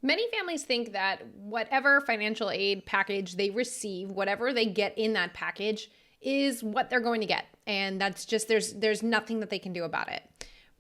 Many families think that whatever financial aid package they receive, whatever they get in that package, is what they're going to get. And that's just, there's nothing that they can do about it.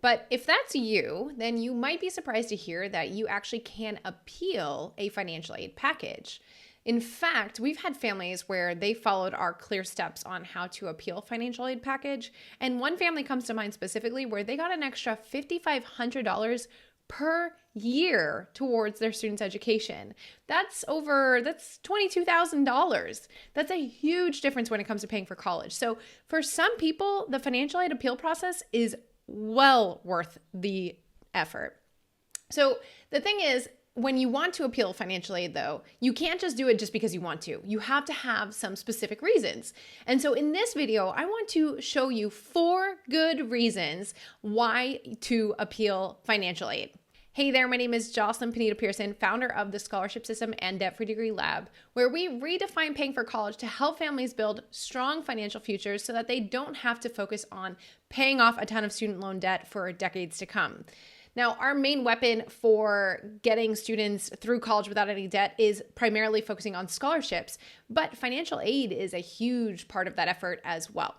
But if that's you, then you might be surprised to hear that you actually can appeal a financial aid package. In fact, we've had families where they followed our clear steps on how to appeal financial aid package. And one family comes to mind specifically where they got an extra $5,500 per year towards their student's education. That's $22,000. That's a huge difference when it comes to paying for college. So for some people, the financial aid appeal process is well worth the effort. So the thing is, when you want to appeal financial aid, though, you can't just do it just because you want to. You have to have some specific reasons. And so in this video, I want to show you 4 good reasons why to appeal financial aid. Hey there, my name is Jocelyn Pineda-Pearson, founder of the Scholarship System and Debt-Free Degree Lab, where we redefine paying for college to help families build strong financial futures so that they don't have to focus on paying off a ton of student loan debt for decades to come. Now, our main weapon for getting students through college without any debt is primarily focusing on scholarships, but financial aid is a huge part of that effort as well.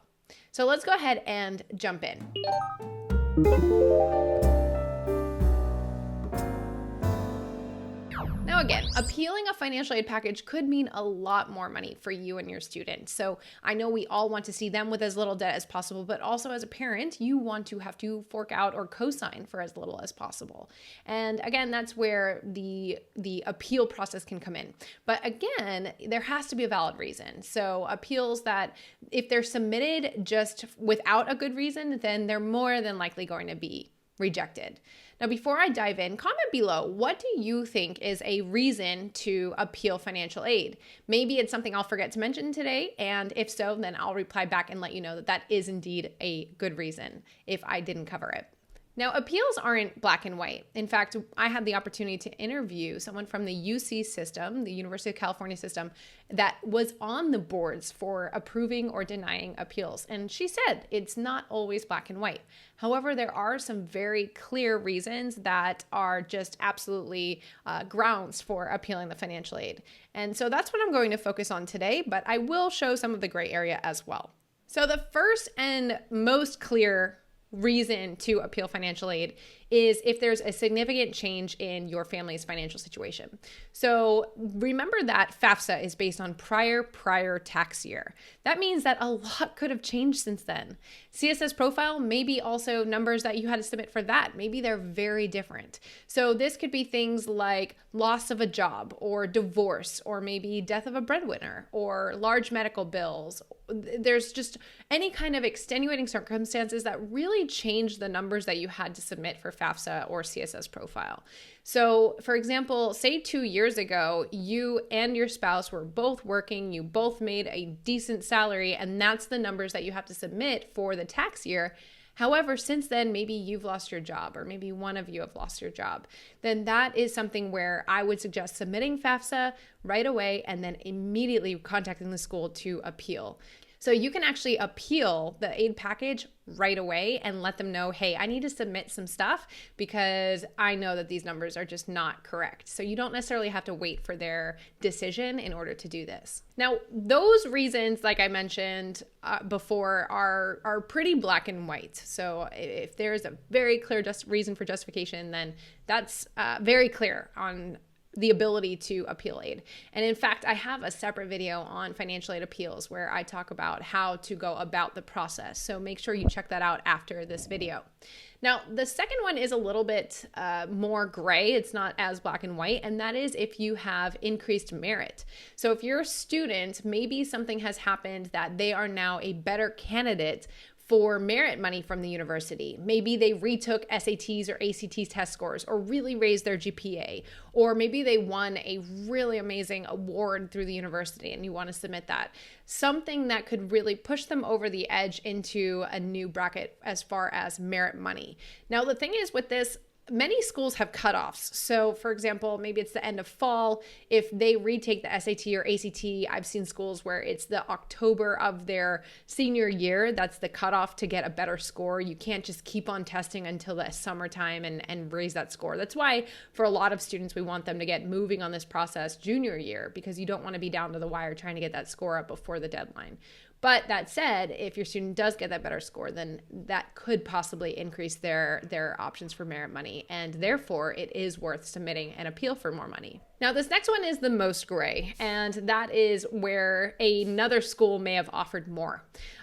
So let's go ahead and jump in. Now again, appealing a financial aid package could mean a lot more money for you and your student. So I know we all want to see them with as little debt as possible, but also as a parent, you want to have to fork out or co-sign for as little as possible. And again, that's where the appeal process can come in. But again, there has to be a valid reason. So appeals that if they're submitted just without a good reason, then they're more than likely going to be rejected. Now, before I dive in, comment below, what do you think is a reason to appeal financial aid? Maybe it's something I'll forget to mention today, and if so, then I'll reply back and let you know that that is indeed a good reason if I didn't cover it. Now, appeals aren't black and white. In fact, I had the opportunity to interview someone from the UC system, the University of California system, that was on the boards for approving or denying appeals. And she said it's not always black and white. However, there are some very clear reasons that are just absolutely grounds for appealing the financial aid. And so that's what I'm going to focus on today, but I will show some of the gray area as well. So the first and most clear reason to appeal financial aid is if there's a significant change in your family's financial situation. So remember that FAFSA is based on prior tax year. That means that a lot could have changed since then. CSS profile, maybe also numbers that you had to submit for that. Maybe they're very different. So this could be things like loss of a job or divorce, or maybe death of a breadwinner or large medical bills. There's just any kind of extenuating circumstances that really change the numbers that you had to submit for FAFSA or CSS profile. So for example, say 2 years ago, you and your spouse were both working, you both made a decent salary, and that's the numbers that you have to submit for the tax year. However, since then, maybe you've lost your job, or maybe one of you have lost your job. Then that is something where I would suggest submitting FAFSA right away and then immediately contacting the school to appeal. So you can actually appeal the aid package right away and let them know, hey, I need to submit some stuff because I know that these numbers are just not correct. So you don't necessarily have to wait for their decision in order to do this. Now, those reasons, like I mentioned before, are pretty black and white. So if there's a very clear reason for justification, then that's very clear on the ability to appeal aid. And in fact, I have a separate video on financial aid appeals where I talk about how to go about the process. So make sure you check that out after this video. Now, the second one is a little bit more gray. It's not as black and white, and that is if you have increased merit. So if you're a student, maybe something has happened that they are now a better candidate for merit money from the university. Maybe they retook SATs or ACT test scores or really raised their GPA, or maybe they won a really amazing award through the university and you want to submit that. Something that could really push them over the edge into a new bracket as far as merit money. Now, the thing is with this, many schools have cutoffs. So for example, maybe it's the end of fall. If they retake the SAT or ACT, I've seen schools where it's the October of their senior year. That's the cutoff to get a better score. You can't just keep on testing until the summertime and raise that score. That's why for a lot of students, we want them to get moving on this process junior year, because you don't want to be down to the wire trying to get that score up before the deadline. But that said, if your student does get that better score, then that could possibly increase their options for merit money. And therefore, it is worth submitting an appeal for more money. Now, this next one is the most gray, and that is where another school may have offered more.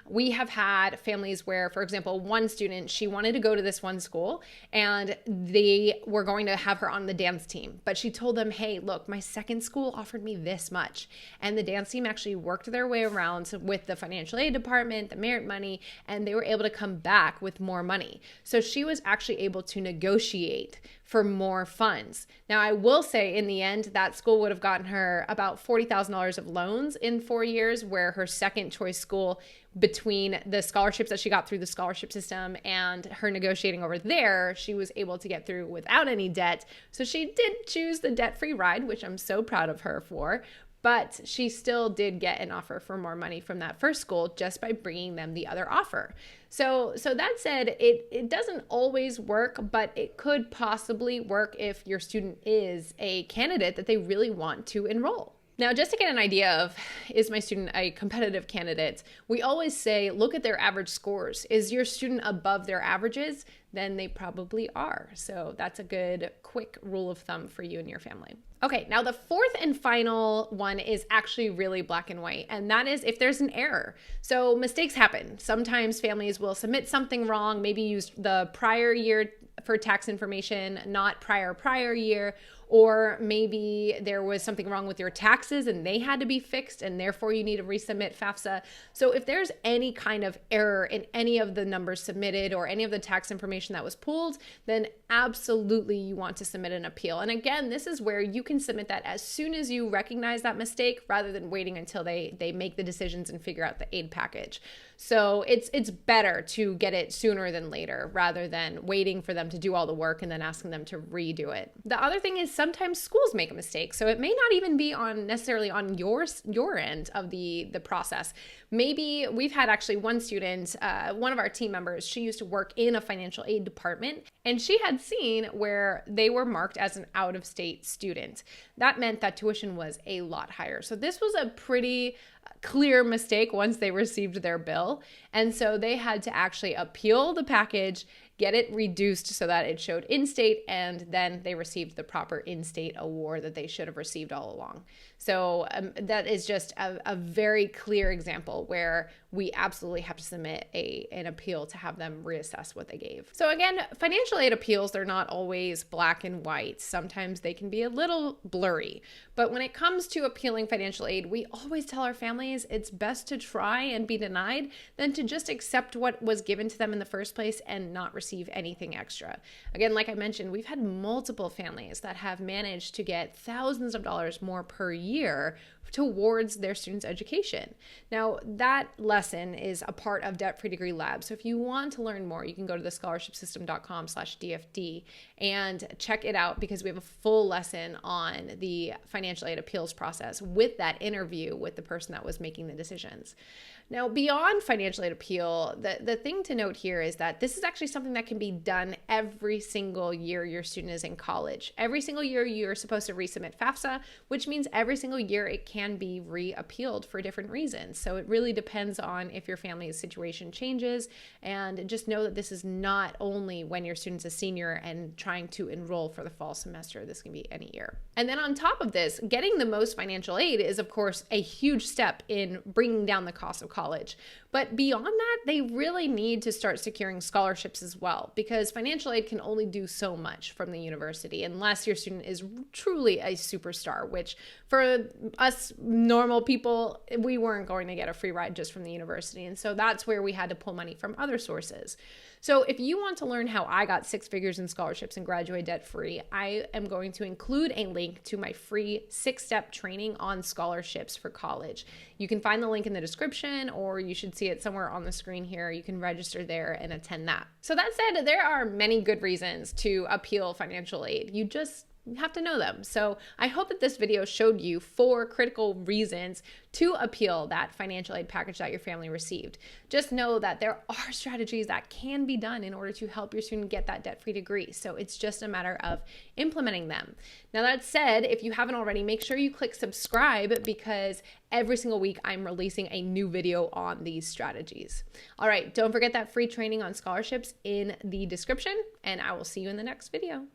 We have had families where, for example, one student, she wanted to go to this one school and they were going to have her on the dance team. But she told them, hey, look, my second school offered me this much. And the dance team actually worked their way around with the financial aid department, the merit money, and they were able to come back with more money. So she was actually able to negotiate for more funds. Now, I will say in the end, that school would have gotten her about $40,000 of loans in 4 years, where her second choice school, between the scholarships that she got through the scholarship system and her negotiating over there, she was able to get through without any debt. So she did choose the debt-free ride, which I'm so proud of her for. But she still did get an offer for more money from that first school just by bringing them the other offer. So that said, it doesn't always work, but it could possibly work if your student is a candidate that they really want to enroll. Now, just to get an idea of, is my student a competitive candidate? We always say, look at their average scores. Is your student above their averages? Then they probably are. So that's a good quick rule of thumb for you and your family. Okay, now the fourth and final one is actually really black and white, and that is if there's an error. So mistakes happen. Sometimes families will submit something wrong, maybe use the prior year for tax information, not prior year, or maybe there was something wrong with your taxes and they had to be fixed and therefore you need to resubmit FAFSA. So if there's any kind of error in any of the numbers submitted or any of the tax information that was pulled, then absolutely you want to submit an appeal. And again, this is where you can submit that as soon as you recognize that mistake rather than waiting until they make the decisions and figure out the aid package. So it's better to get it sooner than later rather than waiting for them to do all the work and then asking them to redo it. The other thing is sometimes schools make a mistake. So it may not even be necessarily on your end of the process. Maybe we've had actually one student, one of our team members, she used to work in a financial aid department, and she had seen where they were marked as an out-of-state student. That meant that tuition was a lot higher. So this was a pretty clear mistake once they received their bill. And so they had to actually appeal the package, get it reduced so that it showed in-state, and then they received the proper in-state award that they should have received all along. So that is just a very clear example where we absolutely have to submit an appeal to have them reassess what they gave. So again, financial aid appeals, they're not always black and white. Sometimes they can be a little blurry. But when it comes to appealing financial aid, we always tell our families it's best to try and be denied than to just accept what was given to them in the first place and not receive anything extra. Again, like I mentioned, we've had multiple families that have managed to get thousands of dollars more per year towards their students' education. Now, that lesson is a part of Debt Free Degree Lab. So if you want to learn more, you can go to thescholarshipsystem.com/DFD and check it out, because we have a full lesson on the financial aid appeals process with that interview with the person that was making the decisions. Now, beyond financial aid appeal, the thing to note here is that this is actually something that can be done every single year your student is in college. Every single year you're supposed to resubmit FAFSA, which means every single year it can be re-appealed for different reasons. So it really depends on if your family's situation changes, and just know that this is not only when your student's a senior and trying to enroll for the fall semester. This can be any year. And then on top of this, getting the most financial aid is of course a huge step in bringing down the cost of college. But beyond that, they really need to start securing scholarships as well, because financial aid can only do so much from the university unless your student is truly a superstar, which for us normal people, we weren't going to get a free ride just from the university. And so that's where we had to pull money from other sources. So if you want to learn how I got 6 figures in scholarships and graduated debt-free, I am going to include a link to my free 6-step training on scholarships for college. You can find the link in the description, or you should see see it somewhere on the screen here. You can register there and attend that. So that said, there are many good reasons to appeal financial aid. You just have to know them. So I hope that this video showed you 4 critical reasons to appeal that financial aid package that your family received. Just know that there are strategies that can be done in order to help your student get that debt-free degree. So it's just a matter of implementing them. Now that said, if you haven't already, make sure you click subscribe, because every single week I'm releasing a new video on these strategies. All right, don't forget that free training on scholarships in the description, and I will see you in the next video.